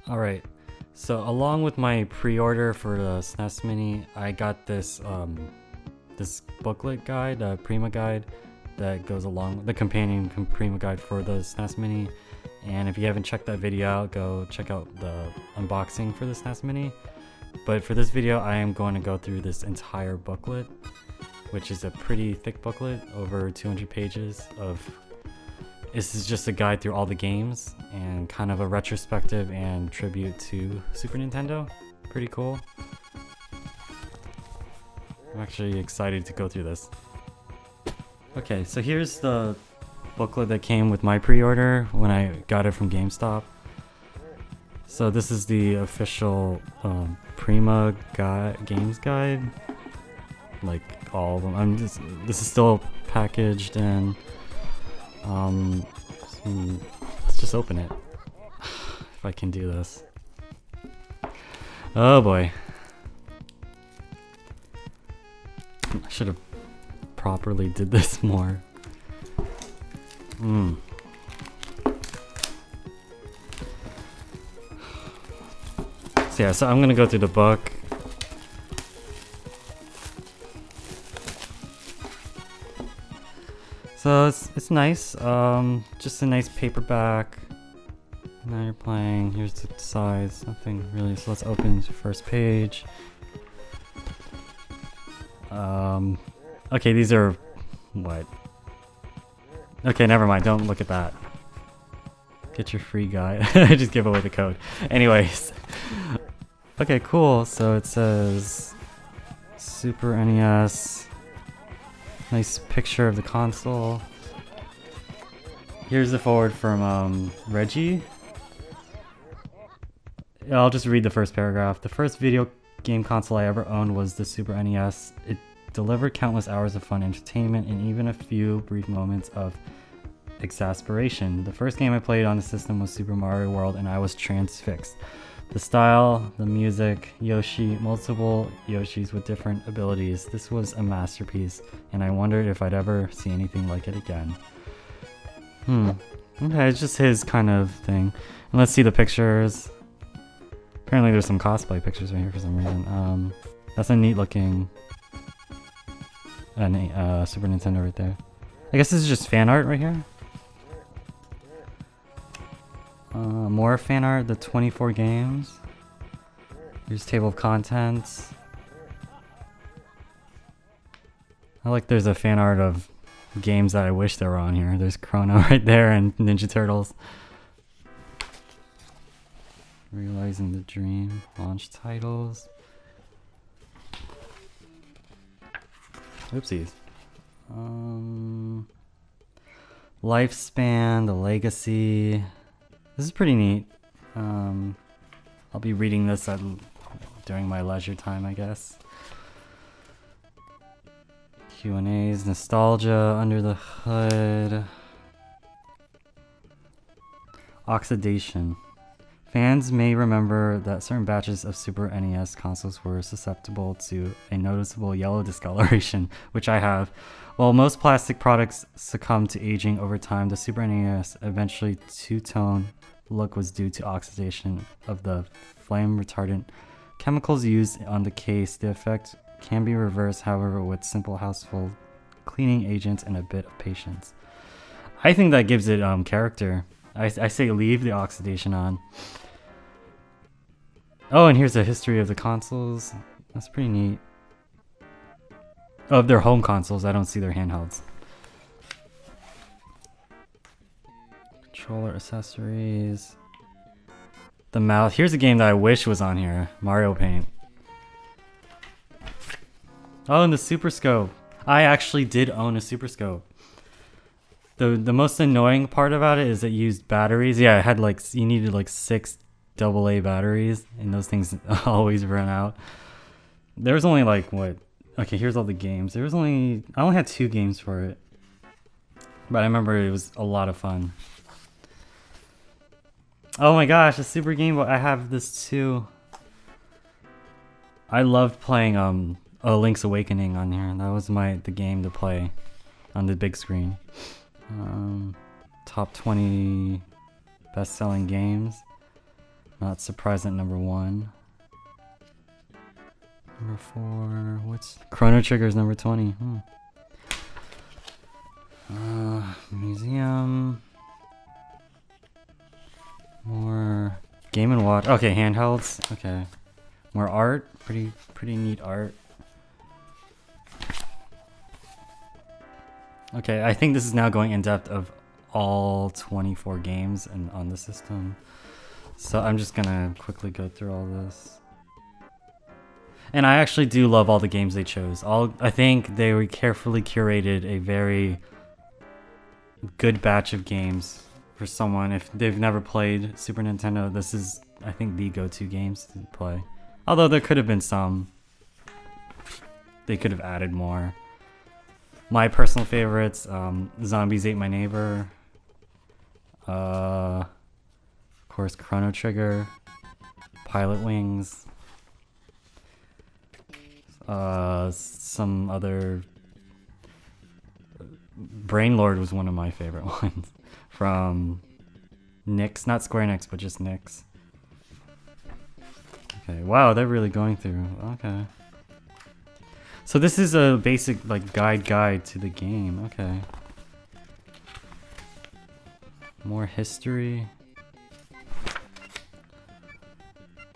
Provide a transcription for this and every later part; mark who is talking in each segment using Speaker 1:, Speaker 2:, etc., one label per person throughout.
Speaker 1: Alright, so along with my pre-order for the SNES Mini, I got this this booklet guide, Prima guide, that goes along with the companion Prima guide for the SNES Mini. And if you haven't checked that video out, go check out the unboxing for the SNES Mini. But for this video, I am going to go through this entire booklet, which is a pretty thick booklet, over 200 pages of... This is just a guide through all the games and kind of a retrospective and tribute to Super Nintendo. Pretty cool. I'm actually excited to go through this. Okay, so here's the booklet that came with my pre-order when I got it from GameStop. So this is the official Prima games guide, like all of them. This is still packaged and let's just open it. If I can do this. Oh boy. I should have properly did this more. So yeah, so I'm gonna go through the book. So it's nice, just a nice paperback. Now you're playing, here's the size, nothing really, so let's open the first page. Okay, these are, what? Okay, never mind, don't look at that. Get your free guide. I just give away the code. Anyways. Okay, cool, so it says Super NES. Nice picture of the console. Here's the forward from Reggie. I'll just read the first paragraph. The first video game console I ever owned was the Super NES. It delivered countless hours of fun entertainment and even a few brief moments of exasperation. The first game I played on the system was Super Mario World and I was transfixed. The style, the music, Yoshi, multiple Yoshis with different abilities. This was a masterpiece, and I wondered if I'd ever see anything like it again. Okay, it's just his kind of thing. And let's see the pictures. Apparently there's some cosplay pictures right here for some reason. That's a neat looking Super Nintendo right there. I guess this is just fan art right here. More fan art, the 24 games. Here's table of contents. I like there's a fan art of games that I wish they were on here. There's Chrono right there and Ninja Turtles. Realizing the Dream, launch titles. Oopsies. Lifespan, the Legacy. This is pretty neat. I'll be reading this during my leisure time, I guess. Q&As, nostalgia, under the hood. Oxidation. Fans may remember that certain batches of Super NES consoles were susceptible to a noticeable yellow discoloration, which I have. While most plastic products succumb to aging over time, the Super NES eventually two-tone look was due to oxidation of the flame retardant chemicals used on the case. The effect can be reversed, however, with simple household cleaning agents and a bit of patience. I think that gives it character. I say leave the oxidation on. Oh, and here's a history of the consoles. That's pretty neat. Of their home consoles, I don't see their handhelds. Controller accessories. The mouse. Here's a game that I wish was on here. Mario Paint. Oh, and the Super Scope. I actually did own a Super Scope. The most annoying part about it is it used batteries. Yeah, it had like, you needed like 6 AA batteries, and those things always run out. There was only like, what? Okay, here's all the games. I only had 2 games for it. But I remember it was a lot of fun. Oh my gosh, a Super Game Boy. I have this too. I loved playing Link's Awakening on here. That was the game to play on the big screen. Top 20 best-selling games. Not surprised at number 1. Number 4, what's Chrono Trigger is number 20. Museum. More Game & Watch. Okay, handhelds. Okay. More art. Pretty neat art. Okay, I think this is now going in depth of all 24 games and on the system. So I'm just gonna quickly go through all this. And I actually do love all the games they chose. I think they carefully curated a very good batch of games for someone. If they've never played Super Nintendo, this is, I think, the go-to games to play. Although there could have been some. They could have added more. My personal favorites, Zombies Ate My Neighbor. Of course, Chrono Trigger. Pilot Wings. Some other... Brainlord was one of my favorite ones. From NIX, not Square Enix, but just NIX. Okay, wow, they're really going through. Okay. So this is a basic like guide to the game. Okay. More history.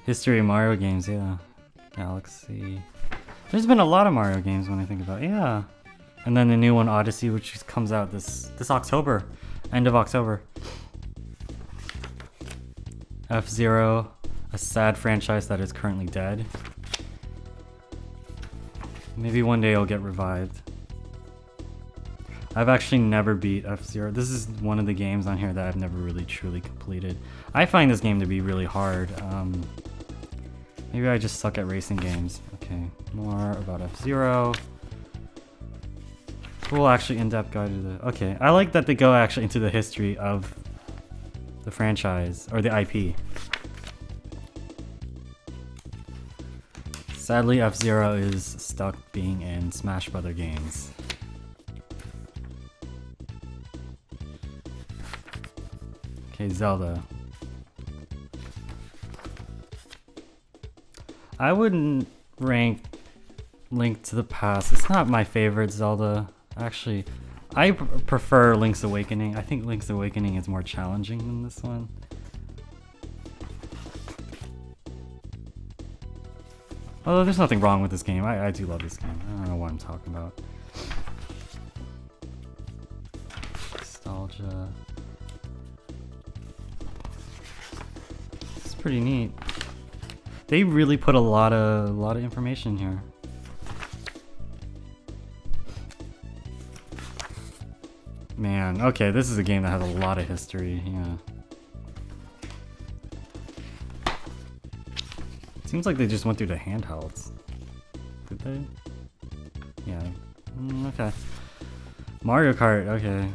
Speaker 1: History of Mario games, yeah. Galaxy. There's been a lot of Mario games when I think about it. Yeah. And then the new one, Odyssey, which comes out this October. End of October. F-Zero, a sad franchise that is currently dead. Maybe one day it'll get revived. I've actually never beat F-Zero. This is one of the games on here that I've never really truly completed. I find this game to be really hard. Maybe I just suck at racing games. Okay, more about F-Zero. Cool, actually in-depth guide to the... Okay, I like that they go actually into the history of the franchise, or the IP. Sadly, F-Zero is stuck being in Smash Brother games. Okay, Zelda. I wouldn't rank Link to the Past. It's not my favorite Zelda. Actually, I prefer Link's Awakening. I think Link's Awakening is more challenging than this one. Although there's nothing wrong with this game. I do love this game. I don't know what I'm talking about. Nostalgia. It's pretty neat. They really put a lot of information here. Man, okay, this is a game that has a lot of history, yeah. Seems like they just went through the handhelds. Did they? Yeah. Okay. Mario Kart, okay.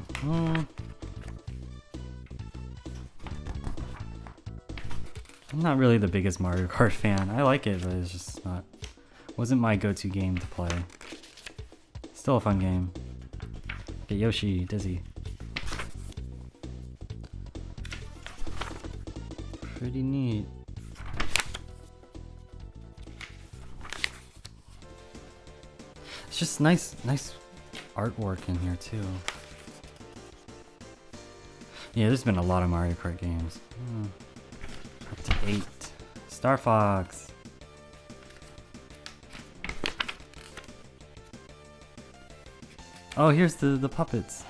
Speaker 1: I'm not really the biggest Mario Kart fan. I like it, but it's just not... Wasn't my go-to game to play. Still a fun game. Okay, Yoshi, Dizzy. Pretty neat. It's just nice artwork in here too. Yeah, there's been a lot of Mario Kart games. Up to 8. Star Fox. Oh, here's the puppets.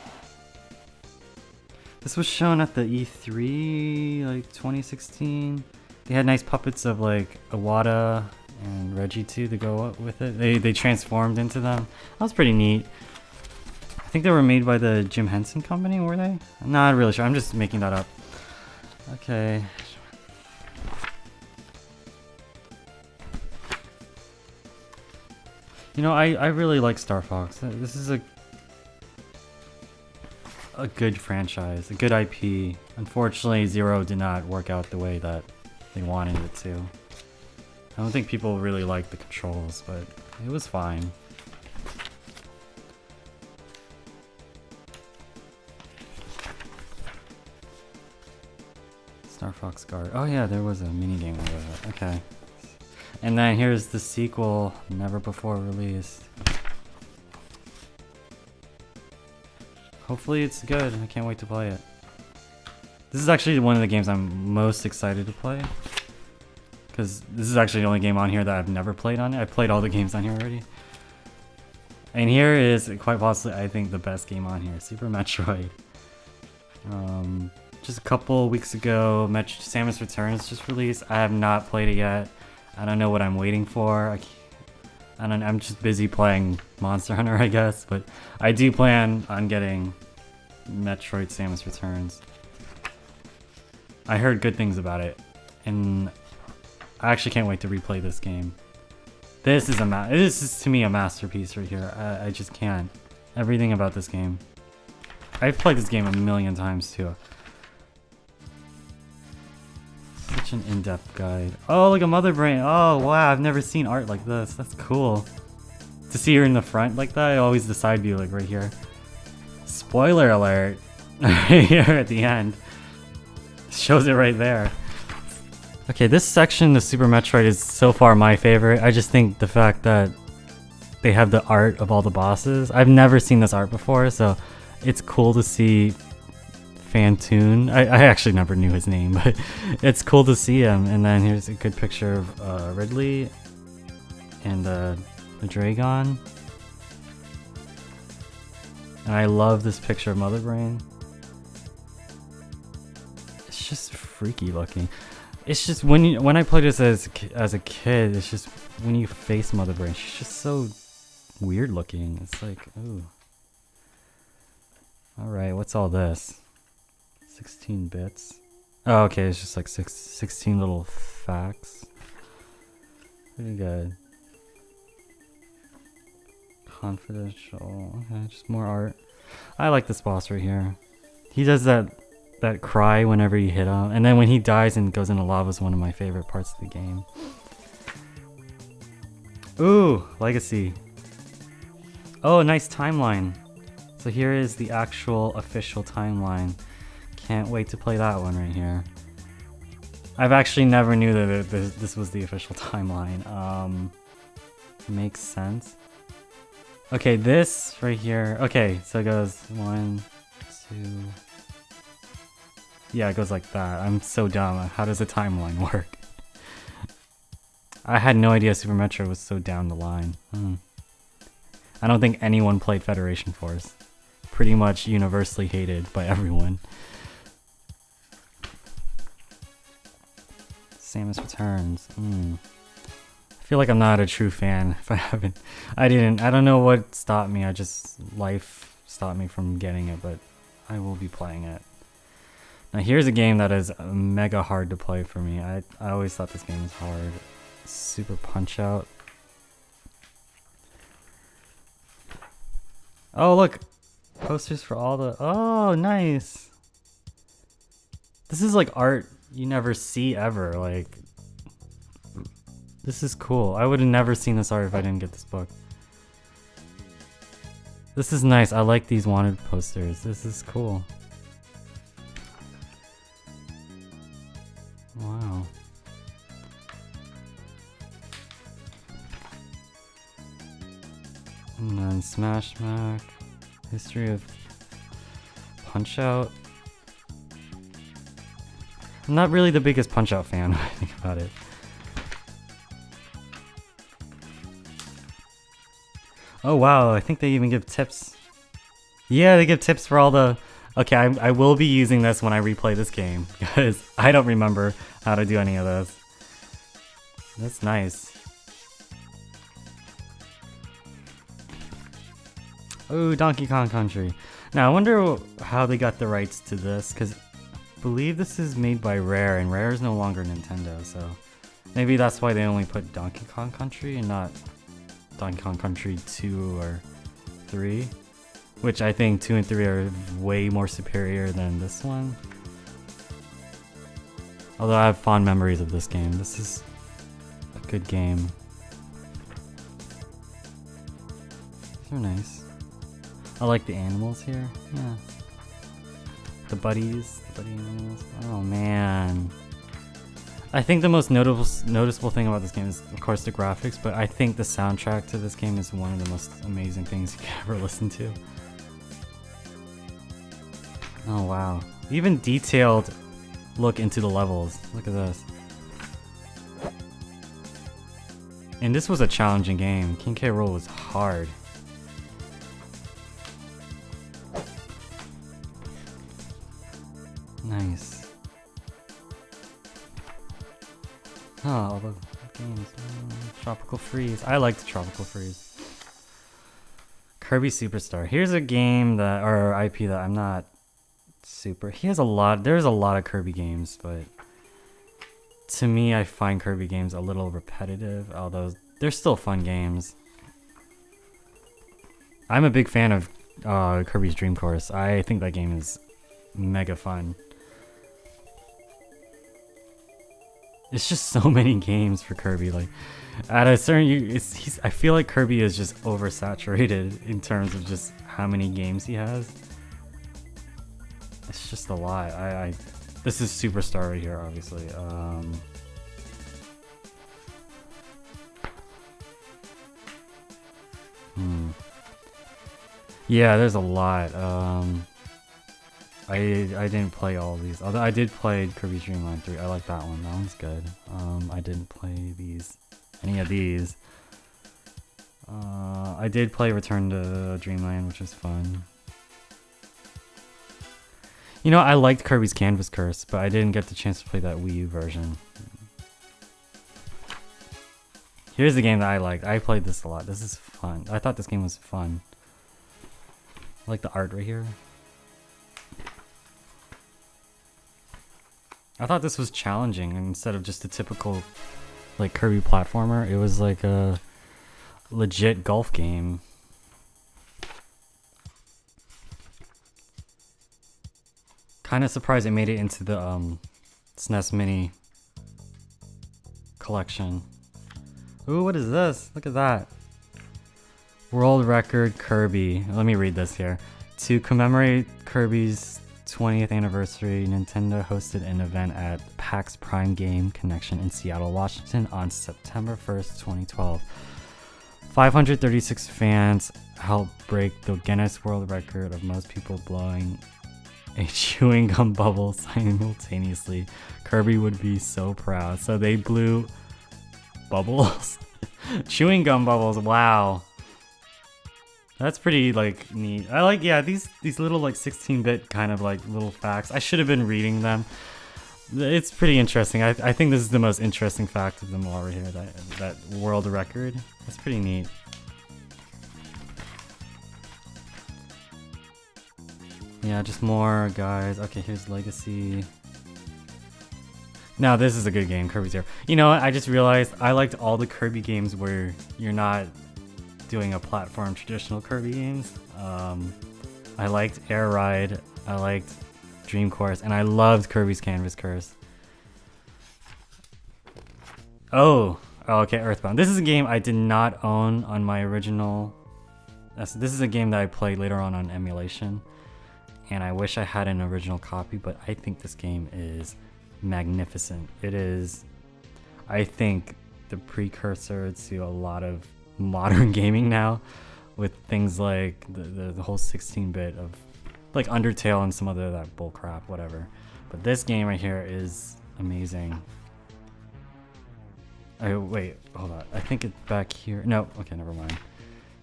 Speaker 1: This was shown at the E3, like 2016. They had nice puppets of like Iwata and Reggie too to go up with it. They transformed into them. That was pretty neat. I think they were made by the Jim Henson Company, were they? I'm not really sure. I'm just making that up. Okay. You know, I really like Star Fox. This is a good franchise, a good IP. Unfortunately, Zero did not work out the way that they wanted it to. I don't think people really liked the controls, but it was fine. Star Fox Guard. Oh yeah, there was a mini game of that. Okay. And then here's the sequel, never before released. Hopefully it's good. I can't wait to play it. This is actually one of the games I'm most excited to play. Because this is actually the only game on here that I've never played on it. I've played all the games on here already. And here is quite possibly, I think, the best game on here, Super Metroid. Just a couple weeks ago, Samus Returns just released. I have not played it yet. I don't know what I'm waiting for. I'm just busy playing Monster Hunter, I guess. But I do plan on getting Metroid Samus Returns. I heard good things about it, and I actually can't wait to replay this game. This is to me a masterpiece right here. I just can't. Everything about this game. I've played this game a million times too. Such an in-depth guide. Oh, like a Mother Brain. Oh wow, I've never seen art like this. That's cool. To see her in the front like that, always the side view like right here. Spoiler alert. Right here at the end. Shows it right there. Okay, this section of Super Metroid is so far my favorite. I just think the fact that they have the art of all the bosses. I've never seen this art before, so it's cool to see Fantoon. I actually never knew his name, but it's cool to see him. And then here's a good picture of Ridley and the Dragon. And I love this picture of Mother Brain. It's just freaky looking. It's just when I played this as a kid, it's just when you face Mother Brain, she's just so weird looking. It's like, ooh. Alright, what's all this? 16 bits. Oh, okay, it's just like 16 little facts. Pretty good. Confidential. Okay, just more art. I like this boss right here. He does that cry whenever you hit him, and then when he dies and goes into lava is one of my favorite parts of the game. Ooh, Legacy. Oh, nice timeline. So here is the actual official timeline. Can't wait to play that one right here. I've actually never knew that this was the official timeline. Makes sense. Okay, this right here. Okay, so it goes 1, 2. Yeah, it goes like that. I'm so dumb. How does a timeline work? I had no idea Super Metroid was so down the line. I don't think anyone played Federation Force. Pretty much universally hated by everyone. Samus Returns. I feel like I'm not a true fan if I haven't. I don't know what stopped me. Life stopped me from getting it, but I will be playing it. Now here's a game that is mega hard to play for me. I always thought this game was hard. Super Punch Out. Oh look! Posters for all the... Oh, nice! This is like art you never see ever. Like, this is cool. I would have never seen this art if I didn't get this book. This is nice. I like these wanted posters. This is cool. Wow. And then Smash Mac. History of Punch Out. I'm not really the biggest Punch Out fan when I think about it. Oh wow, I think they even give tips. Yeah, they give tips for all the... Okay, I will be using this when I replay this game, because I don't remember how to do any of this. That's nice. Oh, Donkey Kong Country. Now, I wonder how they got the rights to this, because I believe this is made by Rare, and Rare is no longer Nintendo, so... Maybe that's why they only put Donkey Kong Country and not Donkey Kong Country 2 or 3. Which I think 2 and 3 are way more superior than this one. Although I have fond memories of this game. This is a good game. These are nice. I like the animals here. Yeah. the buddies. Oh man. I think the most noticeable thing about this game is, of course, the graphics, but I think the soundtrack to this game is one of the most amazing things you can ever listen to. Oh wow. Even detailed look into the levels. Look at this. And this was a challenging game. King K. Rool was hard. Nice. Oh, all the games. Tropical Freeze. I liked Tropical Freeze. Kirby Superstar. Here's a game that, or IP that I'm not super. There's a lot of Kirby games, but to me, I find Kirby games a little repetitive, although they're still fun games. I'm a big fan of Kirby's Dream Course. I think that game is mega fun. It's just so many games for Kirby. Like, at a certain, I feel like Kirby is just oversaturated in terms of just how many games he has. It's just a lot. This is Superstar right here, obviously. Yeah, there's a lot. I didn't play all of these, although I did play Kirby Dream Land 3. I like that one. That one's good. I didn't play any of these. I did play Return to Dreamland, which was fun. You know, I liked Kirby's Canvas Curse, but I didn't get the chance to play that Wii U version. Here's the game that I liked. I played this a lot. This is fun. I thought this game was fun. I like the art right here. I thought this was challenging instead of just a typical like Kirby platformer. It was like a legit golf game. Kind of surprised it made it into the SNES Mini collection. Ooh, what is this? Look at that. World record Kirby. Let me read this here. To commemorate Kirby's 20th anniversary, Nintendo hosted an event at PAX Prime Game Connection in Seattle, Washington on September 1st, 2012. 536 fans helped break the Guinness World Record of most people blowing a chewing gum bubble simultaneously. Kirby would be so proud. So they blew bubbles? Chewing gum bubbles, wow. That's pretty like neat. I like, yeah, these little like 16-bit kind of like little facts. I should have been reading them. It's pretty interesting. I think this is the most interesting fact of them all right here. That world record. That's pretty neat. Yeah, just more guys. Okay, here's Legacy. Now this is a good game, Kirby Zero. You know what? I just realized I liked all the Kirby games where you're not doing a platform traditional Kirby games. I liked Air Ride, I liked Dream Course, and I loved Kirby's Canvas Curse. Oh, okay, Earthbound. This is a game I did not own on my original. This is a game that I played later on emulation, and I wish I had an original copy, but I think this game is magnificent. It is, I think, the precursor to a lot of modern gaming now, with things like the whole 16-bit of like Undertale and some other that bullcrap, whatever. But this game right here is amazing. Wait, hold on. I think it's back here. No, okay, never mind.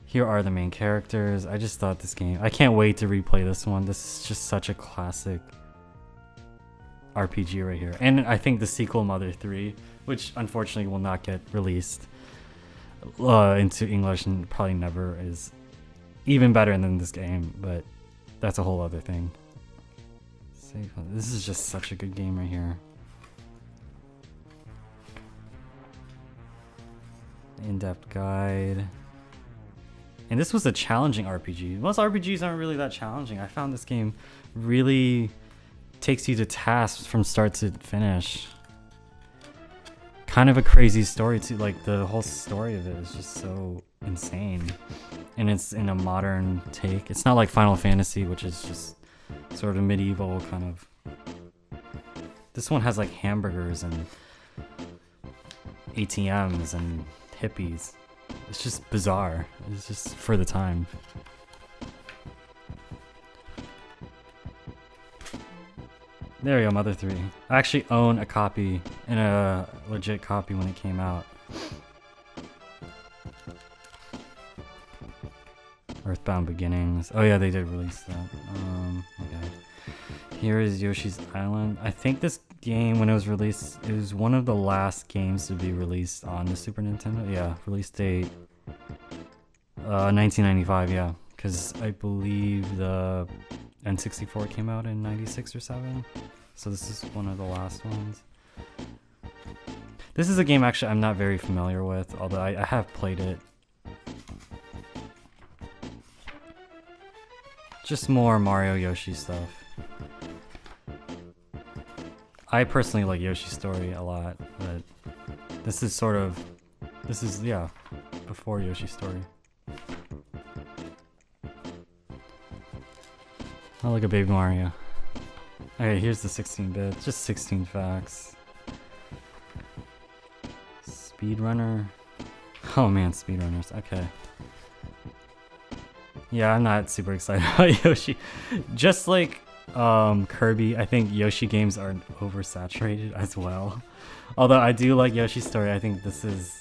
Speaker 1: Here are the main characters. I just thought this game, I can't wait to replay this one. This is just such a classic RPG right here. And I think the sequel, Mother 3, which unfortunately will not get released into English and probably never, is even better than this game, but that's a whole other thing. This is just such a good game right here. In-depth guide. And this was a challenging RPG. Most RPGs aren't really that challenging. I found this game really takes you to task from start to finish. Kind of a crazy story too, like the whole story of it is just so insane. And it's in a modern take. It's not like Final Fantasy, which is just sort of medieval kind of. This one has like hamburgers and ATMs and hippies. It's just bizarre. It's just for the time. There we go, Mother 3. I actually own a copy, and a legit copy when it came out. Earthbound Beginnings. Oh yeah, they did release that. Okay. Here is Yoshi's Island. I think this game, when it was released, it was one of the last games to be released on the Super Nintendo. Yeah, release date 1995, yeah. Because I believe the N64 came out in 96 or 7. So this is one of the last ones. This is a game actually I'm not very familiar with, although I have played it. Just more Mario Yoshi stuff. I personally like Yoshi's Story a lot, but this is sort of, yeah, before Yoshi's Story. I like a Baby Mario. Okay, here's the 16-bit, just 16 facts. Speedrunner. Oh man, speedrunners, okay. Yeah, I'm not super excited about Yoshi. Just like Kirby, I think Yoshi games are oversaturated as well. Although I do like Yoshi's Story, I think this is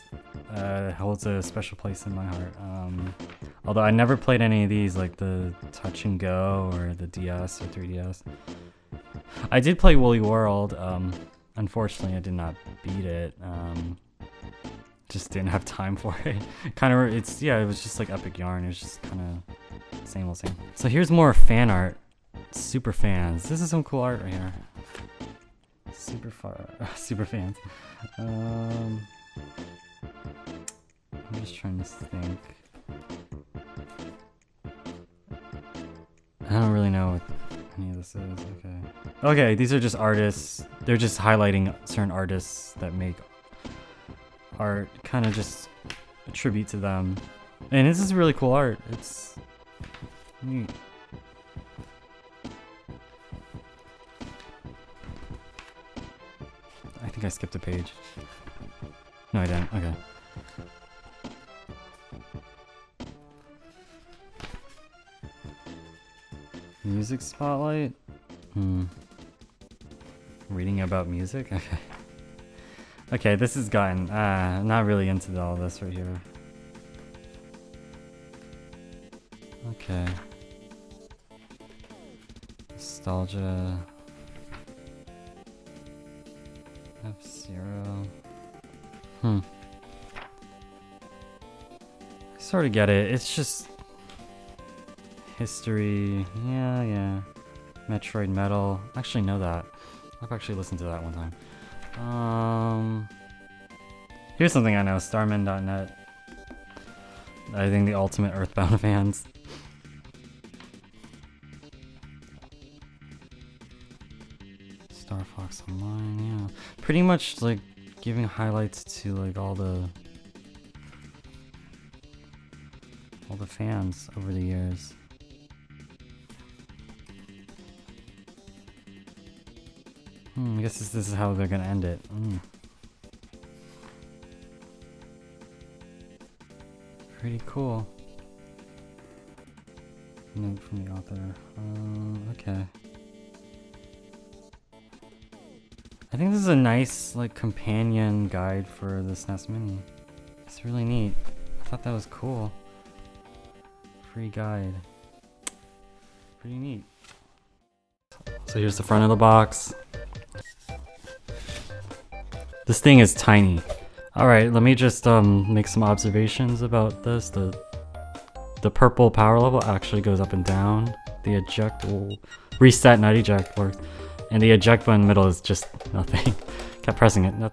Speaker 1: holds a special place in my heart. Although I never played any of these, like the Touch and Go or the DS or 3DS. I did play Woolly World. Unfortunately, I did not beat it. Just didn't have time for it. It was just like Epic Yarn. It was just kind of same old same. So here's more fan art. Super fans. This is some cool art right here. Super fans. I'm just trying to think. I don't really know what any of this is. Okay, these are just artists. They're just highlighting certain artists that make art, kind of just a tribute to them. And this is really cool art. It's neat. I think I skipped a page. No, I didn't. Okay. Music spotlight? Reading about music? Okay. Okay, this has gotten, I'm not really into all this right here. Okay. Nostalgia. F-Zero. I sort of get it. It's just history. Yeah. Metroid Metal. I actually know that. I've actually listened to that one time. Here's something I know. Starman.net. I think the ultimate Earthbound fans. Star Fox Online, yeah. Pretty much like giving highlights to like all the fans over the years. I guess this is how they're gonna end it. Pretty cool. Note from the author. Okay. I think this is a nice like companion guide for the SNES Mini. It's really neat. I thought that was cool. Free guide. Pretty neat. So here's the front of the box. This thing is tiny. Alright, let me just make some observations about this. The purple power level actually goes up and down. The eject will reset, not eject works. And the eject button in the middle is just nothing. Kept pressing it, nothing.